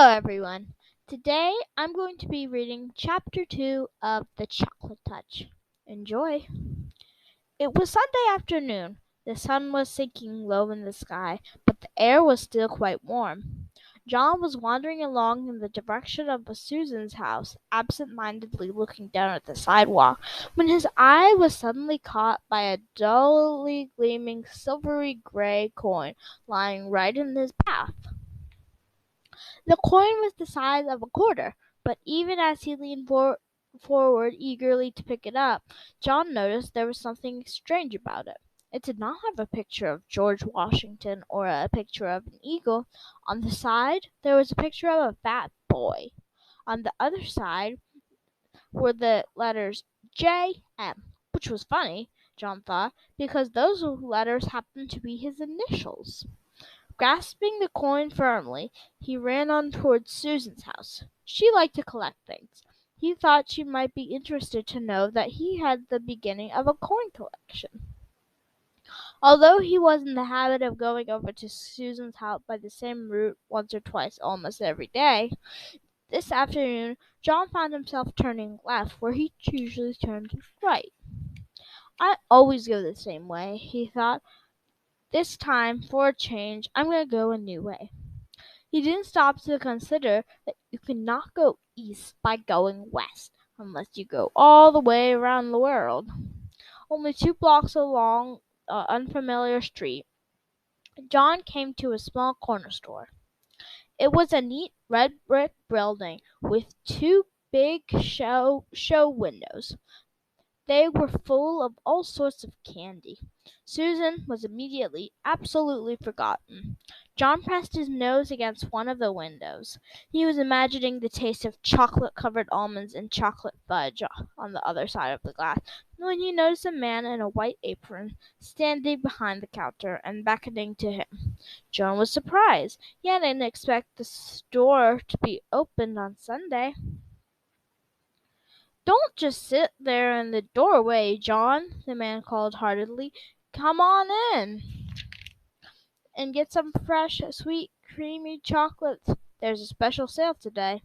Hello, everyone. Today I'm going to be reading Chapter 2 of The Chocolate Touch. Enjoy. It was Sunday afternoon. The sun was sinking low in the sky, but the air was still quite warm. John was wandering along in the direction of Susan's house, absent-mindedly looking down at the sidewalk, when his eye was suddenly caught by a dully gleaming silvery gray coin lying right in his path. The coin was the size of a quarter, but even as he leaned forward eagerly to pick it up, John noticed there was something strange about it. It did not have a picture of George Washington or a picture of an eagle. On the side, there was a picture of a fat boy. On the other side were the letters J.M., which was funny, John thought, because those letters happened to be his initials. Grasping the coin firmly, he ran on towards Susan's house. She liked to collect things. He thought she might be interested to know that he had the beginning of a coin collection. Although he was in the habit of going over to Susan's house by the same route once or twice almost every day, this afternoon John found himself turning left where he usually turned right. I always go the same way, he thought. This time, for a change, I'm going to go a new way. He didn't stop to consider that you cannot go east by going west unless you go all the way around the world. Only 2 blocks along an unfamiliar street, John came to a small corner store. It was a neat red brick building with 2 big show windows. They were full of all sorts of candy. Susan was immediately absolutely forgotten. John pressed his nose against one of the windows. He was imagining the taste of chocolate-covered almonds and chocolate fudge on the other side of the glass, when he noticed a man in a white apron standing behind the counter and beckoning to him. John was surprised. He hadn't expected the store to be opened on Sunday. "Don't just sit there in the doorway, John," the man called heartily. "Come on in and get some fresh, sweet, creamy chocolates. There's a special sale today."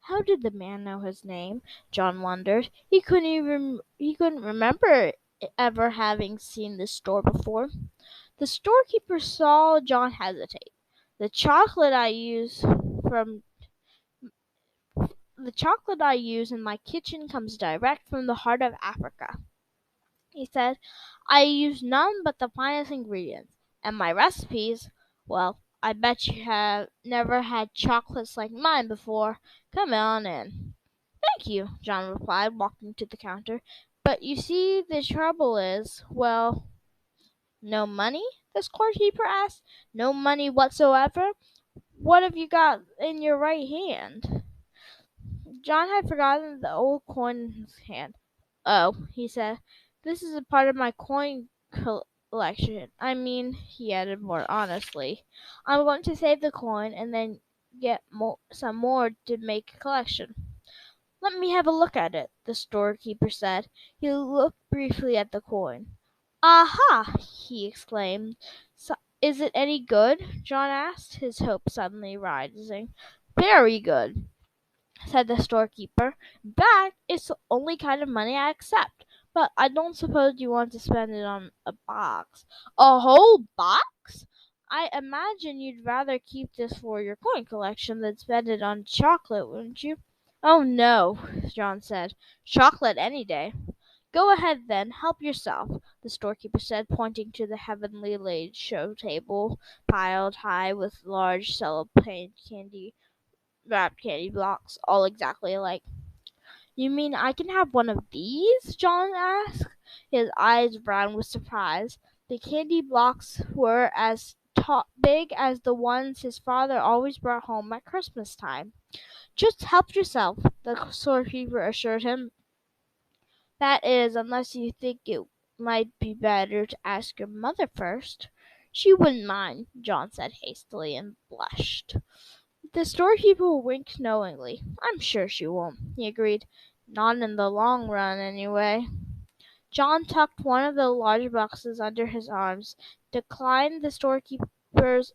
How did the man know his name? John wondered. He couldn't remember ever having seen this store before. The storekeeper saw John hesitate. The chocolate I use in my kitchen comes direct from the heart of Africa, he said. "I use none but the finest ingredients, and my recipes, well, I bet you have never had chocolates like mine before. Come on in." "Thank you," John replied, walking to the counter. "But you see the trouble is, well—" "No money?" the storekeeper asked. "No money whatsoever? What have you got in your right hand?" John had forgotten the old coin in his hand. "Oh," he said, "this is a part of my coin collection. I mean," he added more honestly, "I'm going to save the coin and then get some more to make a collection." "Let me have a look at it," the storekeeper said. He looked briefly at the coin. "Aha!" he exclaimed. "So, is it any good?" John asked, his hope suddenly rising. "Very good," said the storekeeper. "In fact, it's the only kind of money I accept. But I don't suppose you want to spend it on a box." "A whole box? I imagine you'd rather keep this for your coin collection than spend it on chocolate, wouldn't you?" "Oh, no," John said. "Chocolate any day." "Go ahead, then. Help yourself," the storekeeper said, pointing to the heavily laid show table piled high with large cellophane wrapped candy blocks, all exactly alike. "You mean I can have one of these?" John asked, his eyes round with surprise. The candy blocks were as big as the ones his father always brought home at Christmas time. "Just help yourself," the storekeeper assured him. "That is, unless you think it might be better to ask your mother first." "She wouldn't mind," John said hastily, and blushed. The storekeeper winked knowingly. "I'm sure she won't," he agreed. "Not in the long run, anyway." John tucked one of the large boxes under his arms, declined the storekeeper's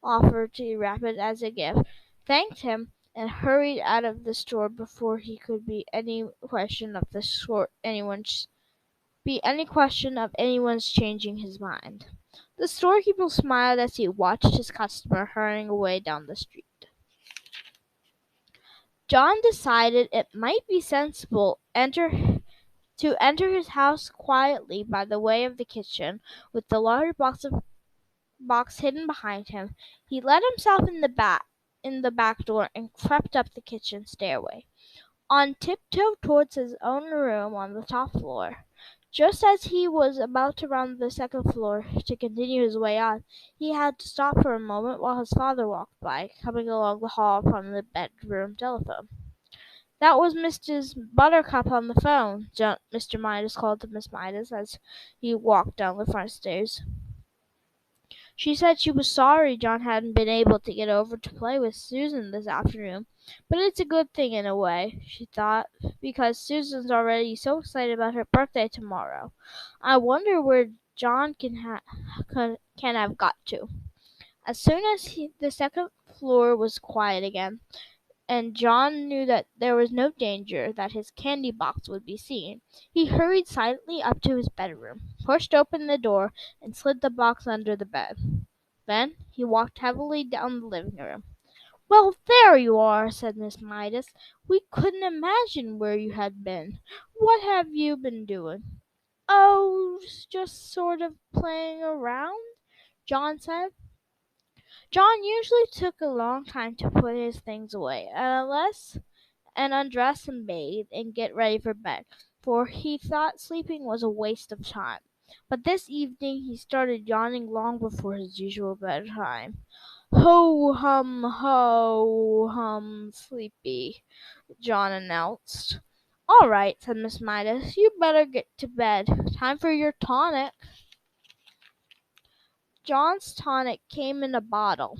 offer to wrap it as a gift, thanked him, and hurried out of the store before he could be any question of the sort anyone's changing his mind. The storekeeper smiled as he watched his customer hurrying away down the street. John decided it might be sensible to enter his house quietly by the way of the kitchen, with the large box hidden behind him. He let himself in the back door and crept up the kitchen stairway, on tiptoe towards his own room on the top floor. Just as he was about to round the second floor to continue his way on, he had to stop for a moment while his father walked by, coming along the hall from the bedroom telephone. "That was Mrs. Buttercup on the phone," Mr. Midas called to Miss Midas as he walked down the front stairs. "She said she was sorry John hadn't been able to get over to play with Susan this afternoon, but it's a good thing in a way," she thought, "because Susan's already so excited about her birthday tomorrow. I wonder where John can have got to." As soon as the second floor was quiet again, and John knew that there was no danger that his candy box would be seen, he hurried silently up to his bedroom, pushed open the door, and slid the box under the bed. Then he walked heavily down the living room. "Well, there you are," said Miss Midas. "We couldn't imagine where you had been. What have you been doing?" "Oh, just sort of playing around," John said. John usually took a long time to put his things away, and undress and bathe and get ready for bed, for he thought sleeping was a waste of time. But this evening he started yawning long before his usual bedtime. Ho hum, sleepy," John announced. "All right," said Miss Midas, "you better get to bed. Time for your tonic." John's tonic came in a bottle.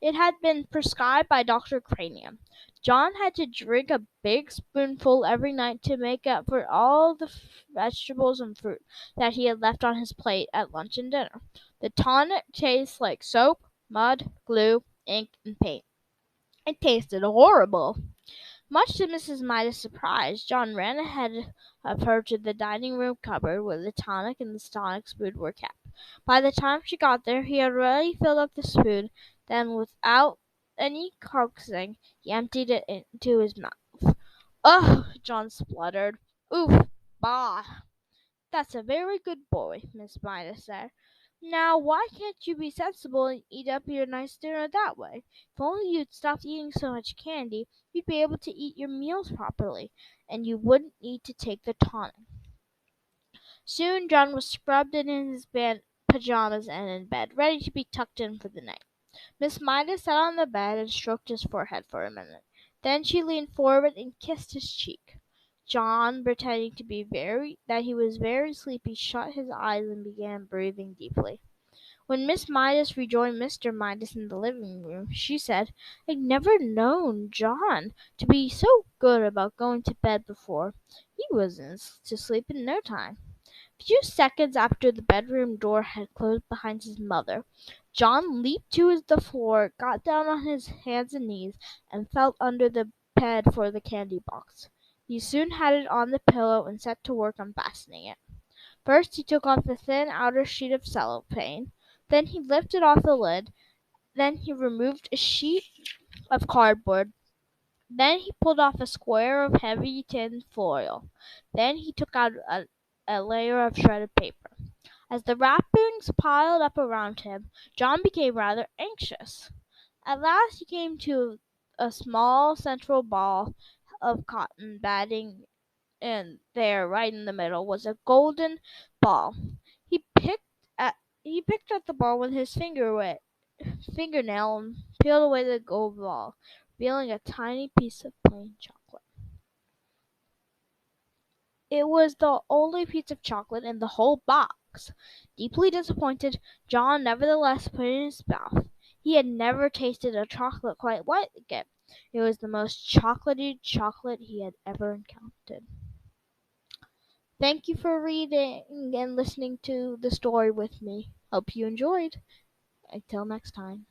It had been prescribed by Dr. Cranium. John had to drink a big spoonful every night to make up for all the vegetables and fruit that he had left on his plate at lunch and dinner. The tonic tastes like soap, mud, glue, ink, and paint. It tasted horrible. Much to Mrs. Midas' surprise, John ran ahead of her to the dining room cupboard where the tonic and the tonic spoon were kept. By the time she got there, he had already filled up the spoon. Then, without any coaxing, he emptied it into his mouth. "Ugh!" John spluttered. "Oof! Bah!" "That's a very good boy," Miss Midas said. "Now, why can't you be sensible and eat up your nice dinner that way? If only you'd stop eating so much candy, you'd be able to eat your meals properly, and you wouldn't need to take the tonic." Soon John was scrubbed in his pajamas and in bed, ready to be tucked in for the night. Miss Midas sat on the bed and stroked his forehead for a minute. Then she leaned forward and kissed his cheek. John, pretending that he was very sleepy, shut his eyes and began breathing deeply. When Miss Midas rejoined Mr. Midas in the living room, she said, "I'd never known John to be so good about going to bed before. He was to sleep in no time." A few seconds after the bedroom door had closed behind his mother, John leaped to the floor, got down on his hands and knees, and felt under the bed for the candy box. He soon had it on the pillow and set to work unfastening it. First he took off the thin outer sheet of cellophane, then he lifted off the lid, then he removed a sheet of cardboard, then he pulled off a square of heavy tin foil, then he took out a layer of shredded paper. As the wrappings piled up around him, John became rather anxious. At last he came to a small central ball of cotton batting, and there, right in the middle, was a golden ball. He picked at the ball with his fingernail and peeled away the gold ball, revealing a tiny piece of plain chocolate. It was the only piece of chocolate in the whole box. Deeply disappointed, John nevertheless put it in his mouth. He had never tasted a chocolate quite like it. It was the most chocolatey chocolate he had ever encountered. Thank you for reading and listening to the story with me. Hope you enjoyed. Until next time.